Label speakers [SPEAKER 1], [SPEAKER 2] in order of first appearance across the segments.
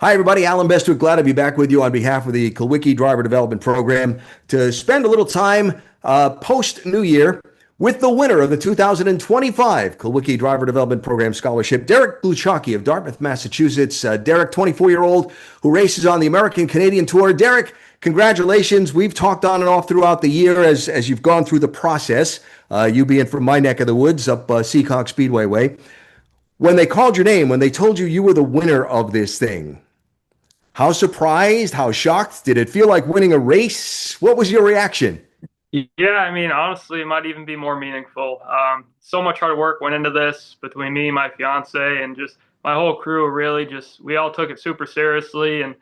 [SPEAKER 1] Hi, everybody. Allen Bestwick, glad to be back with you on behalf of the Gluchacki Driver Development Program to spend a little time post New Year with the winner of the 2025 Gluchacki Driver Development Program Scholarship, Derek Gluchacki of Dartmouth, Massachusetts. Derek, 24-year-old who races on the American Canadian Tour. Derek, congratulations. We've talked on and off throughout the year as you've gone through the process, you being from my neck of the woods up Seekonk Speedway way. When they called your name, when they told you you were the winner of this thing, how surprised, how shocked? Did it feel like winning a race? What was your reaction?
[SPEAKER 2] Yeah, I mean, honestly, it might even be more meaningful. So much hard work went into this between me, my fiance, and just my whole crew. Really, just we all took it super seriously, and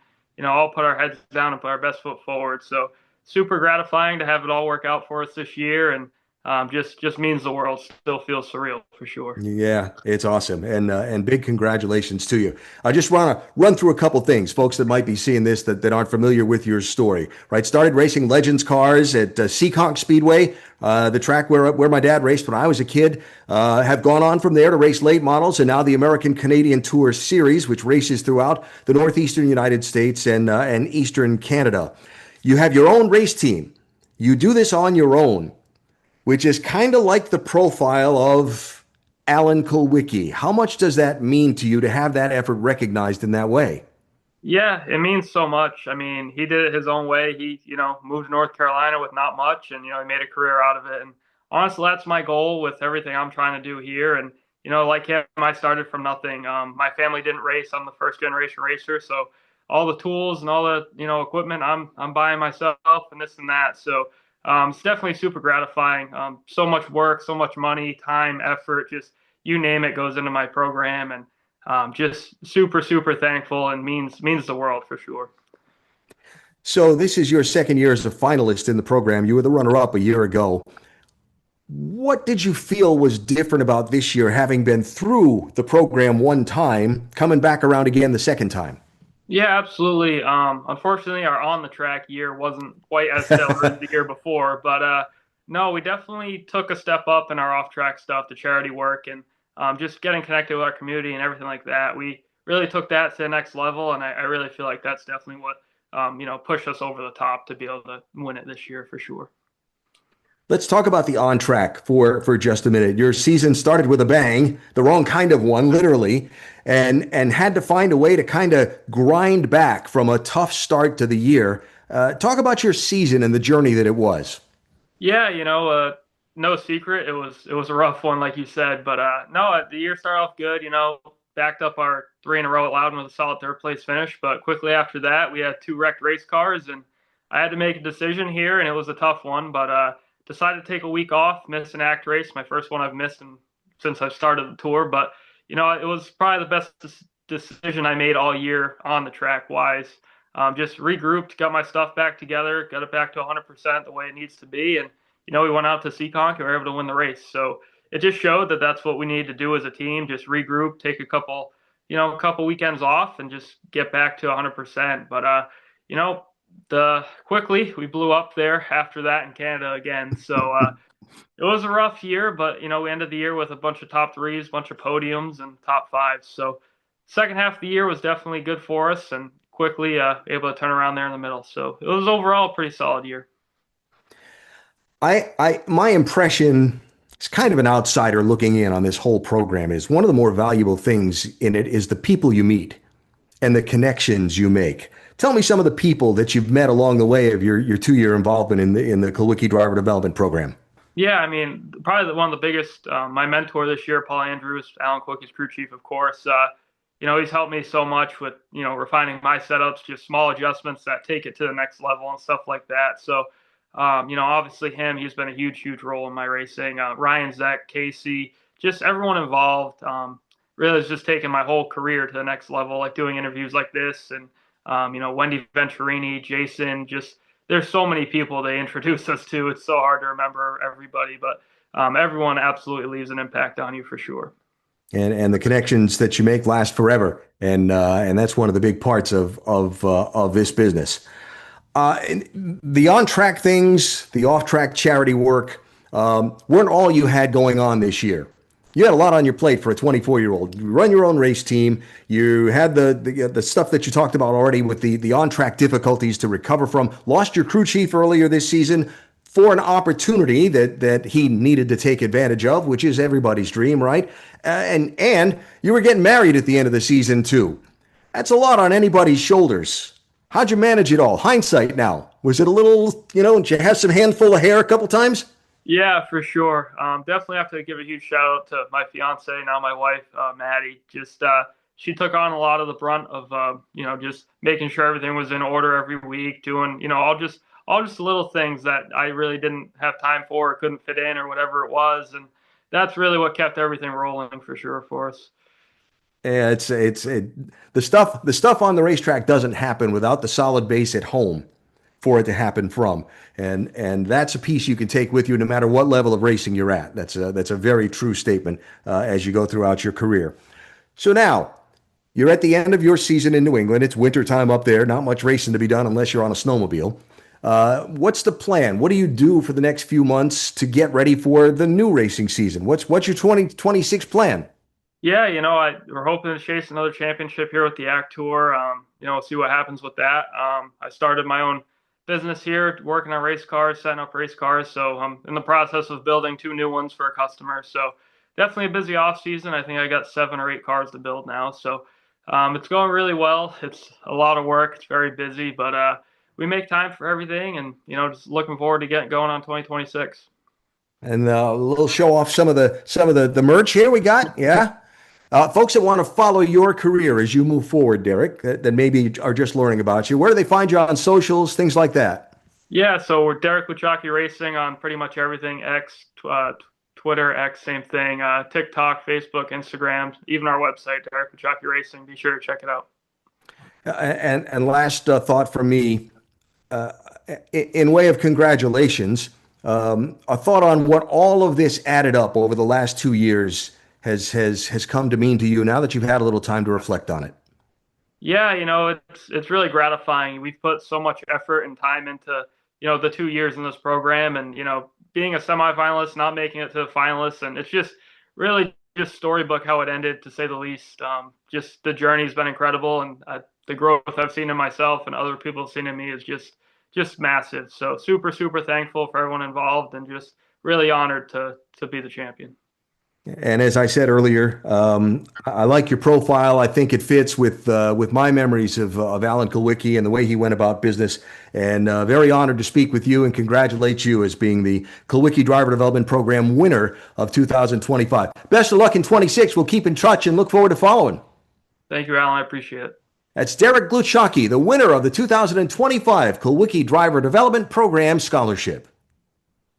[SPEAKER 2] all put our heads down and put our best foot forward. So super gratifying to have it all work out for us this year, and just means the world. Still feels surreal for sure.
[SPEAKER 1] Yeah, it's awesome, and big congratulations to you. I just want to run through a couple things, folks that might be seeing this that aren't familiar with your story. Right, started racing Legends cars at Seekonk Speedway, the track where my dad raced when I was a kid. Have gone on from there to race late models, and now the American Canadian Tour Series, which races throughout the northeastern United States and eastern Canada. You have your own race team. You do this on your own, which is kind of like the profile of Alan Kulwicki. How much does that mean to you to have that effort recognized in that way?
[SPEAKER 2] Yeah, it means so much. I mean, he did it his own way. He, moved to North Carolina with not much and, he made a career out of it. And honestly, that's my goal with everything I'm trying to do here. And, like him, I started from nothing. My family didn't race. I'm the first generation racer. So all the tools and all the, equipment I'm buying myself and this and that. So it's definitely super gratifying. So much work, so much money, time, effort, just you name it goes into my program. And just super, super thankful and means the world for sure.
[SPEAKER 1] So this is your second year as a finalist in the program. You were the runner-up a year ago. What did you feel was different about this year, having been through the program one time, coming back around again the second time?
[SPEAKER 2] Yeah, absolutely. Unfortunately, our on the track year wasn't quite as stellar as the year before, but no, we definitely took a step up in our off track stuff, the charity work, and just getting connected with our community and everything like that. We really took that to the next level, and I really feel like that's definitely what pushed us over the top to be able to win it this year for sure.
[SPEAKER 1] Let's talk about the on track for just a minute. Your season started with a bang, the wrong kind of one, literally, and had to find a way to kind of grind back from a tough start to the year. Talk about your season and the journey that it was.
[SPEAKER 2] Yeah, no secret, it was a rough one, like you said, but no, the year started off good. Backed up our three in a row at Loudon with a solid third place finish, but quickly after that, we had two wrecked race cars, and I had to make a decision here, and it was a tough one, but decided to take a week off, miss an act race, my first one I've missed since I've started the tour, but it was probably the best decision I made all year on the track wise. Just regrouped, got my stuff back together, got it back to 100% the way it needs to be, and we went out to Seekonk and we were able to win the race. So it just showed that that's what we need to do as a team. Just regroup, take a couple weekends off, and just get back to 100%. But the quickly we blew up there after that in Canada again. So it was a rough year, but we ended the year with a bunch of top threes, bunch of podiums, and top fives. So second half of the year was definitely good for us, and quickly able to turn around there in the middle. So it was overall a pretty solid year.
[SPEAKER 1] My impression, as kind of an outsider looking in on this whole program, is one of the more valuable things in it is the people you meet and the connections you make. Tell me some of the people that you've met along the way of your 2 year involvement in the Kulwicki Driver Development Program.
[SPEAKER 2] Yeah, I mean, probably one of the biggest, my mentor this year, Paul Andrews, Alan Kulwicki's crew chief, of course. He's helped me so much with, refining my setups, just small adjustments that take it to the next level and stuff like that. So, obviously him, he's been a huge, huge role in my racing. Ryan, Zach, Casey, just everyone involved, really has just taken my whole career to the next level, like doing interviews like this. And, Wendy Venturini, Jason, just there's so many people they introduced us to. It's so hard to remember everybody, but everyone absolutely leaves an impact on you for sure.
[SPEAKER 1] And the connections that you make last forever, and that's one of the big parts of this business. The on track things, the off track charity work weren't all you had going on this year. You had a lot on your plate for a 24-year-old. You run your own race team. You had the stuff that you talked about already with the on-track difficulties to recover from. Lost your crew chief earlier this season for an opportunity that he needed to take advantage of, which is everybody's dream, right? And you were getting married at the end of the season too. That's a lot on anybody's shoulders. How'd you manage it all? Hindsight now. Was it a little, did you have some handful of hair a couple times?
[SPEAKER 2] Yeah, for sure. Definitely have to give a huge shout out to my fiance, now my wife, Maddie. Just she took on a lot of the brunt of just making sure everything was in order every week, doing all just little things that I really didn't have time for, or couldn't fit in, or whatever it was, and that's really what kept everything rolling for sure for us.
[SPEAKER 1] Yeah, the stuff on the racetrack doesn't happen without the solid base at home for it to happen from. And that's a piece you can take with you no matter what level of racing you're at. That's a very true statement as you go throughout your career. So now you're at the end of your season in New England. It's wintertime up there. Not much racing to be done unless you're on a snowmobile. What's the plan? What do you do for the next few months to get ready for the new racing season? What's your 2026 plan?
[SPEAKER 2] Yeah, we're hoping to chase another championship here with the Act Tour. See what happens with that. I started my own business here, working on race cars, setting up race cars. So I'm in the process of building two new ones for a customer. So definitely a busy off season. I think I got 7 or 8 cars to build now. So it's going really well. It's a lot of work. It's very busy, but we make time for everything, and just looking forward to getting going on 2026.
[SPEAKER 1] And a little show off some of the merch here we got. Yeah. Folks that want to follow your career as you move forward, Derek, that maybe are just learning about you, where do they find you on socials, things like that?
[SPEAKER 2] Yeah, so we're Derek Gluchacki Racing on pretty much everything. Twitter, X, same thing. TikTok, Facebook, Instagram, even our website, Derek Gluchacki Racing. Be sure to check it out.
[SPEAKER 1] And last thought from me, in way of congratulations, a thought on what all of this added up over the last 2 years has come to mean to you now that you've had a little time to reflect on it.
[SPEAKER 2] Yeah, it's really gratifying. We've put so much effort and time into, the 2 years in this program, and, being a semifinalist, not making it to the finalists. And it's just really just storybook how it ended, to say the least. Just the journey has been incredible. And the growth I've seen in myself and other people have seen in me is just massive. So super, super thankful for everyone involved, and just really honored to be the champion.
[SPEAKER 1] And as I said earlier, I like your profile. I think it fits with my memories of Allen Kulwicki and the way he went about business. And very honored to speak with you and congratulate you as being the Kulwicki Driver Development Program winner of 2025. Best of luck in 26. We'll keep in touch and look forward to following.
[SPEAKER 2] Thank you, Alan. I appreciate it.
[SPEAKER 1] That's Derek Gluchacki, the winner of the 2025 Kulwicki Driver Development Program Scholarship.